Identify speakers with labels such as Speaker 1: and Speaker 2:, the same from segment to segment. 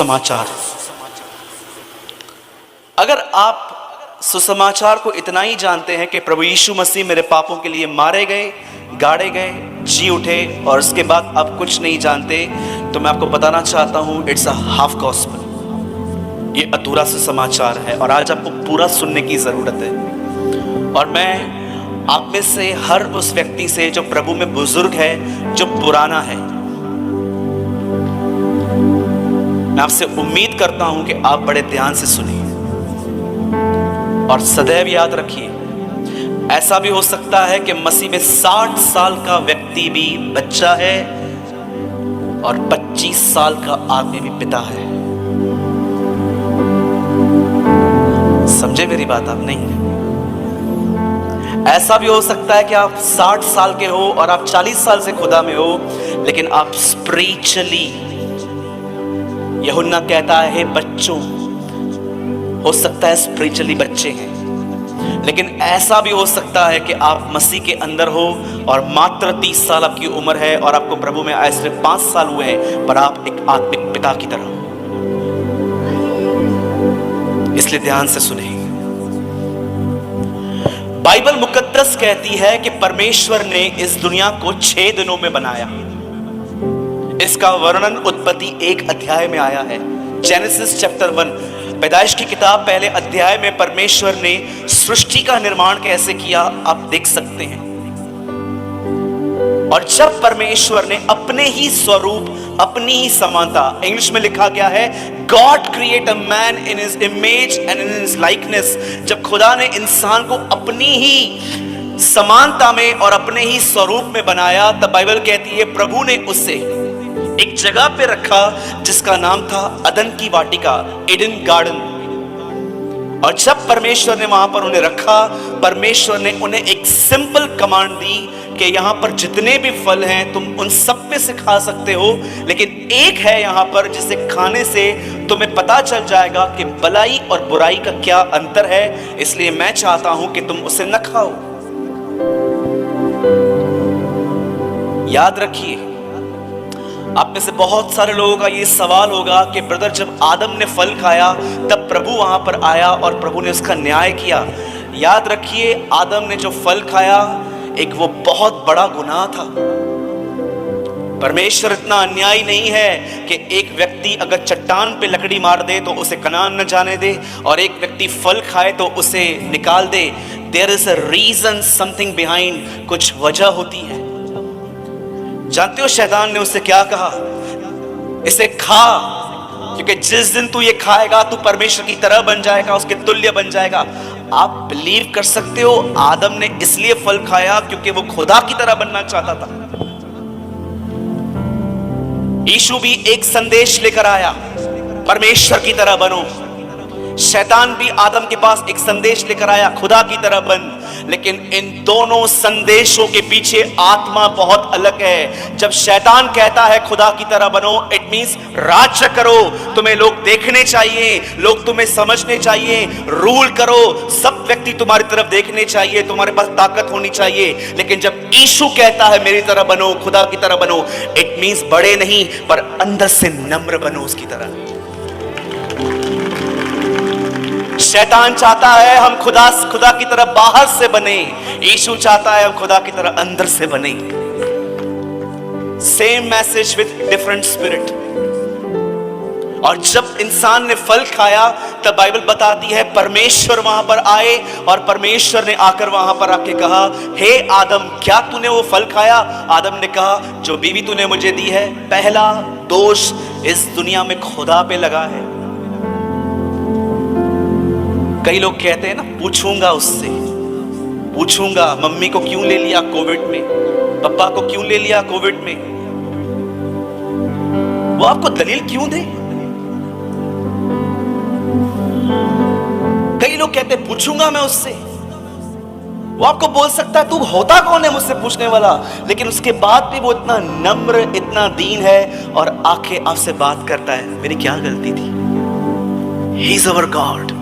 Speaker 1: समाचार। अगर आप सुसमाचार को इतना ही जानते हैं कि प्रभु यीशु मसीह मेरे पापों के लिए मारे गए, गाड़े गए, जी उठे और उसके बाद आप कुछ नहीं जानते, तो मैं आपको बताना चाहता हूं इट्स अ हाफ गॉस्पेल। ये अधूरा सुसमाचार है और आज आपको पूरा सुनने की जरूरत है। और मैं आप में से हर उस व्यक्ति से जो प्रभु में बुजुर्ग है, जो पुराना है, मैं आपसे उम्मीद करता हूं कि आप बड़े ध्यान से सुनिए और सदैव याद रखिए, ऐसा भी हो सकता है कि मसीह में 60 साल का व्यक्ति भी बच्चा है और 25 साल का आदमी भी पिता है। समझे मेरी बात आप? नहीं, ऐसा भी हो सकता है कि आप 60 साल के हो और आप 40 साल से खुदा में हो, लेकिन आप स्पिरिचुअली, यूहन्ना कहता है बच्चों, हो सकता है स्पिरिचुअली बच्चे हैं, लेकिन ऐसा भी हो सकता है कि आप मसीह के अंदर हो और मात्र 30 साल आपकी उम्र है और आपको प्रभु में आए सिर्फ 5 साल हुए हैं, पर आप एक आत्मिक पिता की तरह हो। इसलिए ध्यान से सुने। बाइबल मुकद्दस कहती है कि परमेश्वर ने इस दुनिया को 6 दिनों में बनाया। इसका वर्णन उत्पत्ति 1 अध्याय में आया है। जेनेसिस चैप्टर 1, पैदाइश की किताब पहले अध्याय में परमेश्वर ने सृष्टि का निर्माण कैसे किया आप देख सकते हैं। और जब परमेश्वर ने अपने ही स्वरूप, अपनी ही समानता, इंग्लिश में लिखा गया है God create a man in his image and in his likeness, जब खुदा ने इंसान को अपनी ही समानता में और अपने ही स्वरूप में बनाया, तब बाइबल कहती है प्रभु ने उसे एक जगह पे रखा जिसका नाम था अदन की वाटिका, ईडन गार्डन। और जब परमेश्वर ने वहां पर उन्हें रखा, परमेश्वर ने उन्हें एक सिंपल कमांड दी कि यहां पर जितने भी फल हैं तुम उन सब में से खा सकते हो, लेकिन एक है यहां पर जिसे खाने से तुम्हें पता चल जाएगा कि भलाई और बुराई का क्या अंतर है, इसलिए मैं चाहता हूं कि तुम उसे न खाओ। याद रखिए, आप में से बहुत सारे लोगों का ये सवाल होगा कि ब्रदर, जब आदम ने फल खाया तब प्रभु वहां पर आया और प्रभु ने उसका न्याय किया। याद रखिए, आदम ने जो फल खाया एक वो बहुत बड़ा गुनाह था। परमेश्वर इतना अन्यायी नहीं है कि एक व्यक्ति अगर चट्टान पे लकड़ी मार दे तो उसे कनान न जाने दे, और एक व्यक्ति फल खाए तो उसे निकाल दे। There is a reason, something behind, कुछ वजह होती है। जानते हो शैतान ने उससे क्या कहा? इसे खा, क्योंकि जिस दिन तू ये खाएगा तू परमेश्वर की तरह बन जाएगा, उसके तुल्य बन जाएगा। आप बिलीव कर सकते हो, आदम ने इसलिए फल खाया क्योंकि वो खुदा की तरह बनना चाहता था। यीशु भी एक संदेश लेकर आया, परमेश्वर की तरह बनो। शैतान भी आदम के पास एक संदेश लेकर आया, खुदा की तरह बन। लेकिन इन दोनों संदेशों के पीछे आत्मा बहुत अलग है। जब शैतान कहता है खुदा की तरह बनो, इट मींस राज्य करो, तुम्हें लोग देखने चाहिए, लोग तुम्हें समझने चाहिए, रूल करो, सब व्यक्ति तुम्हारी तरफ देखने चाहिए, तुम्हारे पास ताकत होनी चाहिए। लेकिन जब यीशु कहता है मेरी तरह बनो, खुदा की तरह बनो, इट मींस बड़े नहीं पर अंदर से नम्र बनो उसकी तरह। शैतान चाहता है हम खुदा की तरह बाहर से बने, यीशु चाहता है हम खुदा की तरह अंदर से बने। Same message with different spirit. और जब इंसान ने फल खाया तब बाइबल बताती है परमेश्वर वहां पर आए और परमेश्वर ने आकर वहां पर आके कहा, हे आदम, क्या तूने वो फल खाया? आदम ने कहा, जो बीवी तूने मुझे दी है। पहला दोष इस दुनिया में खुदा पे लगा है। कई लोग कहते हैं ना, पूछूंगा उससे, पूछूंगा मम्मी को क्यों ले लिया कोविड में, पापा को क्यों ले लिया कोविड में। वो आपको दलील क्यों दे? कई लोग कहते हैं पूछूंगा मैं उससे, वो आपको बोल सकता है तू होता कौन है मुझसे पूछने वाला, लेकिन उसके बाद भी वो इतना नम्र, इतना दीन है और आके आपसे बात करता है, मेरी क्या गलती थी। He is our God.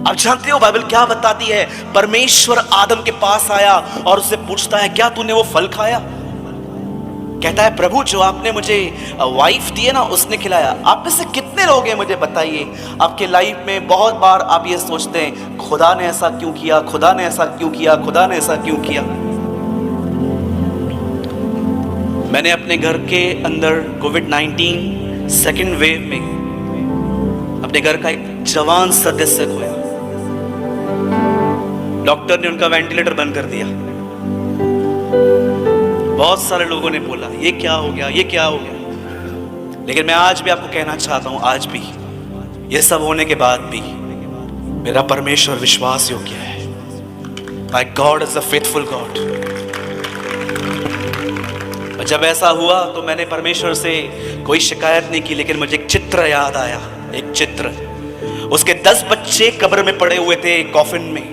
Speaker 1: अब जानते हो बाइबल क्या बताती है? परमेश्वर आदम के पास आया और उससे पूछता है क्या तूने वो फल खाया? कहता है प्रभु जो आपने मुझे वाइफ दी है ना उसने खिलाया। आप में से कितने लोग हैं मुझे बताइए, आपके लाइफ में बहुत बार आप ये सोचते हैं खुदा ने ऐसा क्यों किया, खुदा ने ऐसा क्यों किया, खुदा ने ऐसा क्यों किया। मैंने अपने घर के अंदर कोविड-19 सेकेंड वेव में अपने घर का एक जवान सदस्य खोया। डॉक्टर ने उनका वेंटिलेटर बंद कर दिया। बहुत सारे लोगों ने बोला ये क्या हो गया, ये क्या हो गया। लेकिन मैं आज भी आपको कहना चाहता हूं, आज भी ये सब होने के बाद भी मेरा परमेश्वर विश्वास योग्य है। My God is a faithful God. जब ऐसा हुआ तो मैंने परमेश्वर से कोई शिकायत नहीं की, लेकिन मुझे एक चित्र याद आया। एक चित्र, उसके 10 बच्चे कब्र में पड़े हुए थे कॉफिन में,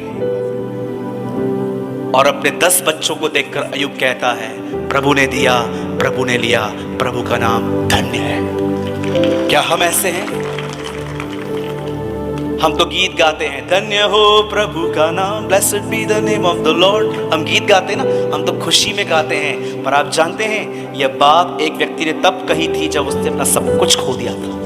Speaker 1: और अपने 10 बच्चों को देखकर अय्यूब कहता है प्रभु ने दिया, प्रभु ने लिया, प्रभु का नाम धन्य है। क्या हम ऐसे हैं? हम तो गीत गाते हैं, धन्य हो प्रभु का नाम, blessed be the name of the Lord. हम गीत गाते हैं ना, हम तो खुशी में गाते हैं। पर आप जानते हैं यह बात एक व्यक्ति ने तब कही थी जब उसने अपना सब कुछ खो दिया था।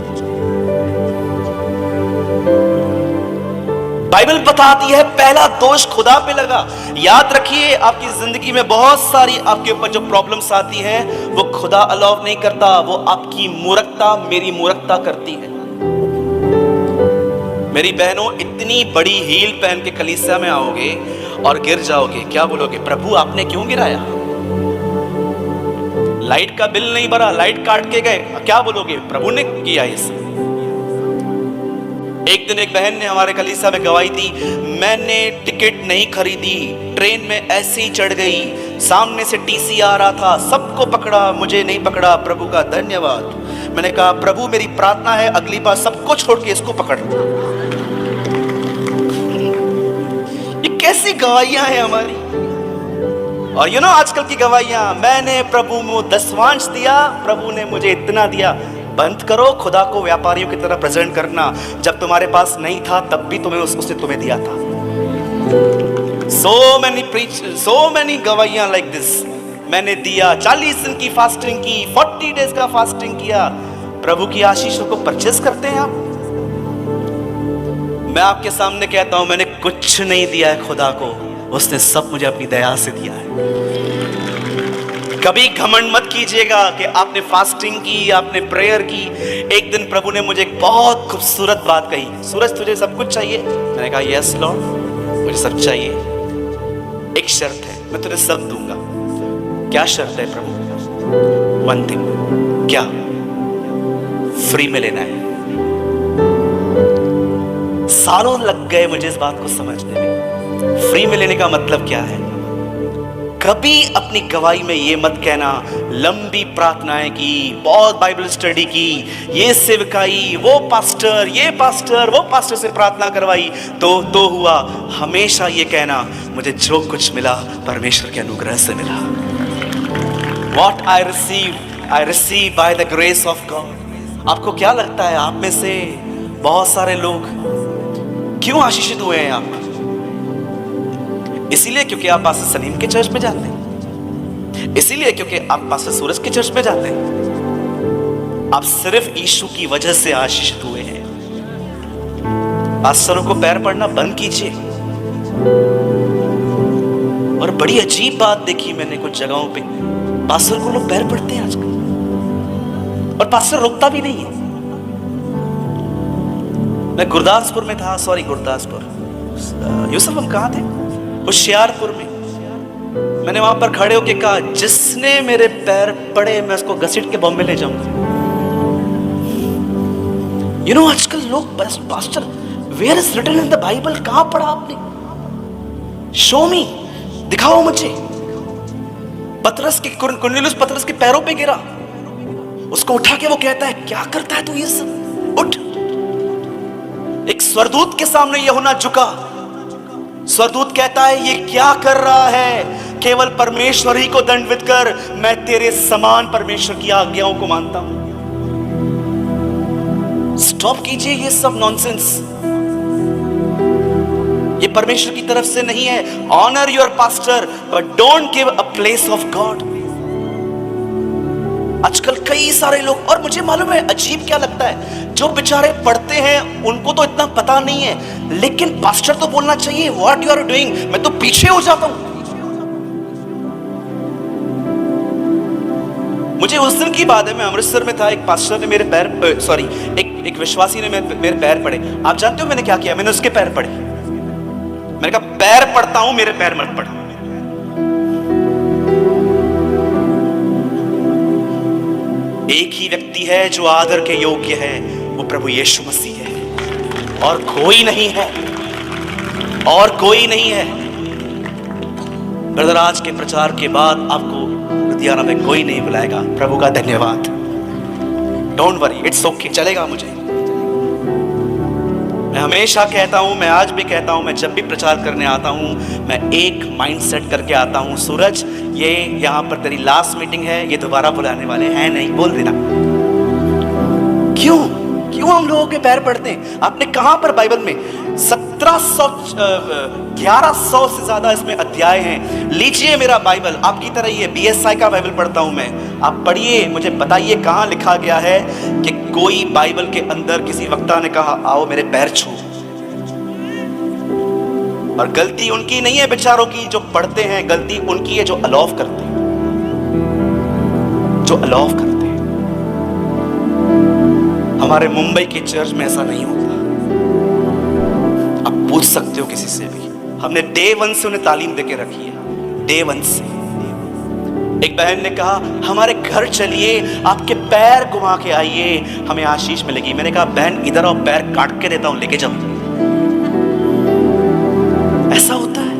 Speaker 1: बाइबल बताती है पहला दोष खुदा पे लगा। याद रखिए आपकी जिंदगी में बहुत सारी आपके ऊपर जो प्रॉब्लम्स आती है वो खुदा अलाउ नहीं करता, वो आपकी मूर्खता, मेरी मूर्खता करती है। मेरी बहनों, इतनी बड़ी हील पहन के कलीसिया में आओगे और गिर जाओगे, क्या बोलोगे? प्रभु आपने क्यों गिराया? लाइट का बिल नहीं भरा, लाइट काट के गए, क्या बोलोगे? प्रभु ने किया ये सब। एक दिन एक बहन ने हमारे कलीसिया में गवाही दी, मैंने टिकट नहीं खरीदी, ट्रेन में ऐसे ही चढ़ गई, सामने से टीसी आ रहा था, सबको पकड़ा, मुझे नहीं पकड़ा, प्रभु का धन्यवाद। मैंने कहा प्रभु मेरी प्रार्थना है अगली बार सबको छोड़ के इसको पकड़। ये कैसी गवाहियां हैं हमारी। और आजकल की गवाहियां, मैंने प्रभु को 10वांश दिया, प्रभु ने मुझे इतना दिया। बंद करो खुदा को व्यापारियों की तरह प्रेजेंट करना। जब तुम्हारे पास नहीं था तब भी उसने तुम्हें दिया था। so many गवाहियां लाइक दिस। मैंने दिया, 40 दिन की फास्टिंग की, 40 डेज का फास्टिंग किया। प्रभु की आशीषों को परचेस करते हैं आप। मैं आपके सामने कहता हूं मैंने कुछ नहीं दिया है खुदा को, उसने सब मुझे अपनी दया से दिया है। कभी घमंड मत कीजिएगा कि आपने फास्टिंग की, आपने प्रेयर की। एक दिन प्रभु ने मुझे एक बहुत खूबसूरत बात कही, सूरज तुझे सब कुछ चाहिए? मैंने कहा यस लॉर्ड, मुझे सब चाहिए। एक शर्त है, मैं तुझे सब दूंगा। क्या शर्त है प्रभु? One thing. क्या? फ्री में लेना है। सालों लग गए मुझे इस बात को समझने में। फ्री में लेने का मतलब क्या है? कभी अपनी गवाही में ये मत कहना लंबी प्रार्थनाएं की, बहुत बाइबल स्टडी की, ये सेवकाई, वो पास्टर से प्रार्थना करवाई तो हुआ। हमेशा ये कहना मुझे जो कुछ मिला परमेश्वर के अनुग्रह से मिला। What I receive by the grace of God। आपको क्या लगता है आप में से बहुत सारे लोग क्यों आशीषित हुए हैं? आप इसीलिए क्योंकि आप पास्टर सलीम के चर्च में जाते हैं, इसीलिए क्योंकि आप पास्टर सूरज के चर्च में जाते हैं। आप सिर्फ यीशु की वजह से आशीषित हुए हैं। पास्टरों को पैर पड़ना बंद कीजिए। और बड़ी अजीब बात देखी मैंने कुछ जगहों पे, पास्टर को लोग पैर पड़ते हैं आजकल, और पास्टर रोकता भी नहीं है। मैं गुरदासपुर में था, यूसुफ हम कहाँ थे? होशियारपुर में। मैंने वहां पर खड़े होकर कहा जिसने मेरे पैर पड़े मैं उसको घसीट के बॉम्बे ले जाऊंगा। आजकल लोग pastor where is written in the Bible, कहां पढ़ा आपने? शो मी, दिखाओ मुझे। कुरनेलियुस पतरस के पैरों पे गिरा, उसको उठा के वो कहता है क्या करता है तू ये सब, उठ। एक स्वर्गदूत के सामने यूहन्ना झुका। स्वर्गदूत कहता है ये क्या कर रहा है? केवल परमेश्वर ही को दंडवत कर, मैं तेरे समान परमेश्वर की आज्ञाओं को मानता हूं। स्टॉप कीजिए ये सब नॉनसेंस, ये परमेश्वर की तरफ से नहीं है। Honour your pastor but don't give a place of God. आजकल कई सारे लोग, और मुझे मालूम है अजीब क्या लगता है, जो बेचारे पढ़ते हैं उनको तो इतना पता नहीं है, लेकिन पास्टर तो बोलना चाहिए व्हाट यू आर डूइंग, मैं तो पीछे हो जाता हूं। मुझे उस दिन की बात है, मैं अमृतसर में था, एक पास्टर ने मेरे पैर सॉरी एक विश्वासी ने मेरे पैर पड़े। आप जानते हो मैंने क्या किया? मैंने उसके पैर पड़े। मैंने कहा पैर पड़ता हूं, मेरे पैर मत पड़। एक ही व्यक्ति है जो आदर के योग्य है, वो प्रभु यीशु मसीह है, और कोई नहीं है, और कोई नहीं है। ब्रदर, आज के प्रचार के बाद आपको लुधियाना में कोई नहीं बुलाएगा। प्रभु का धन्यवाद। डोंट वरी, इट्स ओके, चलेगा मुझे। मैं हमेशा कहता हूं, मैं आज भी कहता हूं, मैं जब भी प्रचार करने आता हूं, मैं एक माइंड सेट करके आता हूं, सूरज ये यहां पर तेरी लास्ट मीटिंग है, ये दोबारा बुलाने वाले हैं नहीं, बोल देना। क्यों हम लोगों के पैर पड़ते हैं? आपने कहां पर बाइबल में 1100 से ज्यादा इसमें अध्याय हैं। लीजिए मेरा बाइबल, आपकी तरह ये BSI का बाइबल पढ़ता हूं मैं, आप पढ़िए, मुझे बताइए कहां लिखा गया है कि कोई बाइबल के अंदर किसी वक्ता ने कहा आओ मेरे पैर छू। और गलती उनकी नहीं है बेचारों की जो पढ़ते हैं, गलती उनकी है जो अलाउ करते हैं, जो अलाउ करते हैं। हमारे मुंबई के चर्च में ऐसा नहीं होता। आप पूछ सकते हो किसी से भी, हमने डे 1 से उन्हें तालीम देके रखी है, डे 1 से। एक बहन ने कहा हमारे घर चलिए, आपके पैर घुमा के आइए, हमें आशीष मिलेगी। मैंने कहा बहन इधर आओ, पैर काट के देता हूं, लेके जाओ। ऐसा होता है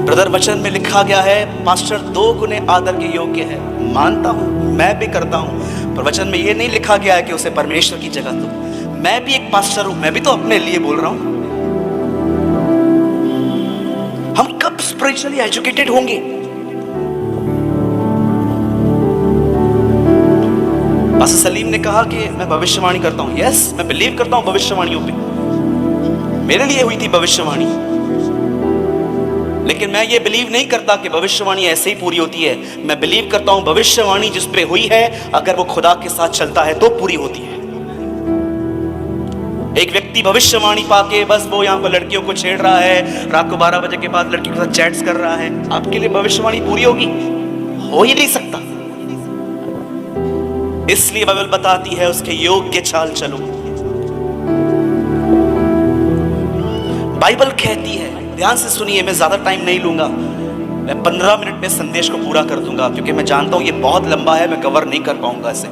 Speaker 1: ब्रदर। वचन में लिखा गया है पास्टर 2 गुने आदर के योग्य है। मानता हूं, मैं भी करता हूं, पर वचन में यह नहीं लिखा गया है कि उसे परमेश्वर की जगह दो। मैं भी एक पास्टर हूं, मैं भी तो अपने लिए बोल रहा हूं। हम कब स्पिरिचुअली एजुकेटेड होंगे? पास्टर सलीम ने कहा कि मैं भविष्यवाणी करता हूं। यस, मैं बिलीव करता हूं भविष्यवाणियों पे। मेरे लिए हुई थी भविष्यवाणी, लेकिन मैं ये बिलीव नहीं करता कि भविष्यवाणी ऐसे ही पूरी होती है। मैं बिलीव करता हूं भविष्यवाणी जिस पे हुई है, अगर वो खुदा के साथ चलता है तो पूरी होती है। एक व्यक्ति भविष्यवाणी पाके बस वो यहां पर लड़कियों को छेड़ रहा है, रात को 12 बजे के बाद लड़कियों के साथ चैट्स कर रहा है, आपके लिए भविष्यवाणी पूरी होगी? हो ही नहीं सकता। इसलिए बाइबल बताती है उसके योग्य चाल चलो। बाइबल कहती है, ध्यान से सुनिए, मैं ज्यादा टाइम नहीं लूंगा, मैं 15 मिनट में संदेश को पूरा कर दूंगा, क्योंकि मैं जानता हूं ये बहुत लंबा है, मैं कवर नहीं कर पाऊंगा इसे।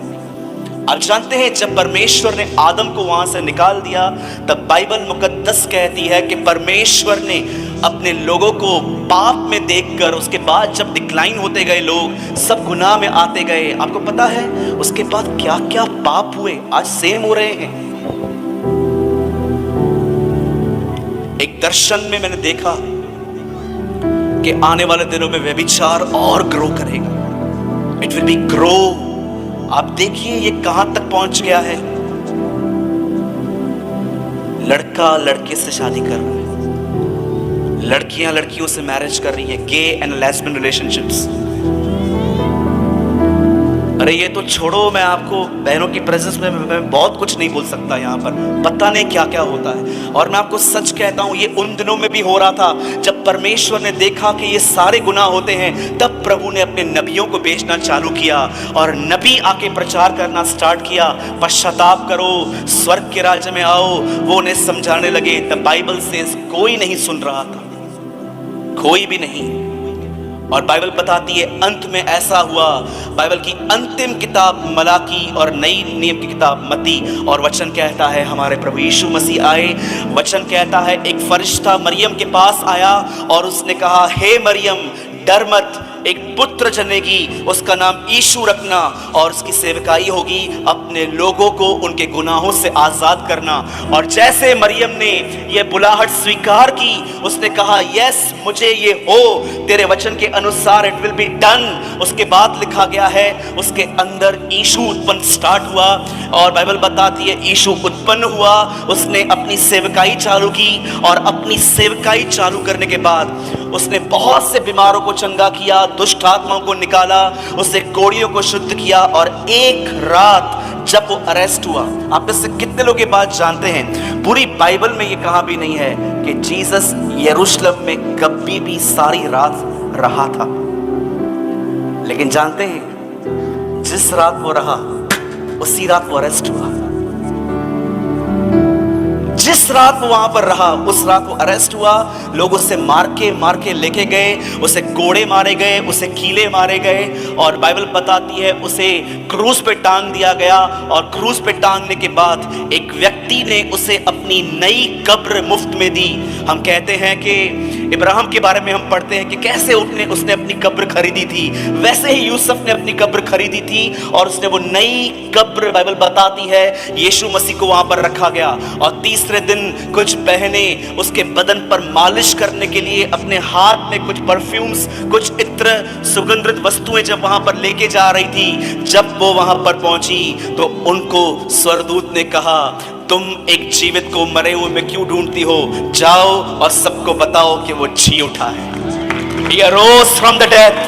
Speaker 1: आप जानते हैं जब परमेश्वर ने आदम को वहां से निकाल दिया, तब बाइबल मुकद्दस कहती है कि परमेश्वर ने अपने लोगों को पाप में देखकर, उसके बाद जब डिक्लाइन होते गए, लोग सब गुनाह में आते गए, आपको पता है उसके बाद क्या क्या पाप हुए, आज सेम हो रहे हैं। एक दर्शन में मैंने देखा कि आने वाले दिनों में व्यभिचार और ग्रो करेगा। It will be grow. आप देखिए ये कहां तक पहुंच गया है। लड़का लड़के से शादी कर रहा है, लड़कियां लड़कियों से मैरिज कर रही है, गे एंड लेस्बियन रिलेशनशिप्स। अरे ये तो छोड़ो, मैं आपको बहनों की प्रेजेंस में मैं बहुत कुछ नहीं बोल सकता, यहाँ पर पता नहीं क्या क्या होता है। और मैं आपको सच कहता हूँ, ये उन दिनों में भी हो रहा था जब परमेश्वर ने देखा कि ये सारे गुनाह होते हैं, तब प्रभु ने अपने नबियों को भेजना चालू किया, और नबी आके प्रचार करना स्टार्ट किया, पश्चाताप करो, स्वर्ग के राज्य में आओ। वो उन्हें समझाने लगे। द बाइबल से कोई नहीं सुन रहा था, कोई भी नहीं। और बाइबल बताती है अंत में ऐसा हुआ। बाइबल की अंतिम किताब मलाकी और नई नियम की किताब मत्ती, और वचन कहता है हमारे प्रभु यीशु मसीह आए। वचन कहता है एक फरिश्ता मरियम के पास आया और उसने कहा, हे मरियम डर मत, एक पुत्र जनेगी, उसका नाम यीशु रखना, और उसकी सेवकाई होगी अपने लोगों को उनके गुनाहों से आजाद करना। और जैसे मरियम ने यह बुलाहट स्वीकार की, उसने कहा यस मुझे ये हो, तेरे वचन के अनुसार इट विल बी डन। उसके बाद लिखा गया है उसके अंदर यीशु उत्पन्न स्टार्ट हुआ, और बाइबल बताती है यीशु उत्पन्न हुआ, उसने अपनी सेवकाई चालू की और अपनी सेवकाई चालू करने के बाद उसने बहुत से बीमारों को चंगा किया, दुष्ट आत्माओं को निकाला, उसने कोढ़ियों को शुद्ध किया। और एक रात जब वो अरेस्ट हुआ, आप में से कितने लोग ये बात जानते हैं, पूरी बाइबल में ये कहा भी नहीं है कि जीसस यरूशलेम में कभी भी सारी रात रहा था। लेकिन जानते हैं, जिस रात वो रहा उसी रात वो अरेस्ट हुआ। जिस रात वो वहां पर रहा उस रात वो अरेस्ट हुआ। लोग उसे मार के लेके गए, उसे कोड़े मारे गए, उसे कीले मारे गए, और बाइबल बताती है उसे क्रूस पे टांग दिया गया। और क्रूस पे टांगने के बाद एक व्यक्ति ने उसे अपनी नई कब्र मुफ्त में दी। हम कहते हैं कि इब्राहिम के बारे में हम पढ़ते हैं कि कैसे उसने अपनी कब्र खरीदी थी, वैसे ही यूसुफ ने अपनी कब्र खरीदी थी और उसने वो नई कब्र, बाइबल बताती है, यीशु मसीह को वहां पर रखा गया। और तीसरे दिन कुछ बहनें उसके बदन पर मालिश करने के लिए अपने हाथ में कुछ परफ्यूम्स, कुछ इत्र, सुगंधित वस्तुएं जब वहां पर लेके जा रही थी, जब वो वहां पर पहुंची तो उनको स्वर्गदूत ने कहा, तुम एक जीवित को मरे हुए में क्यों ढूंढती हो? जाओ और सबको बताओ कि वो जी उठा है। He arose from the death।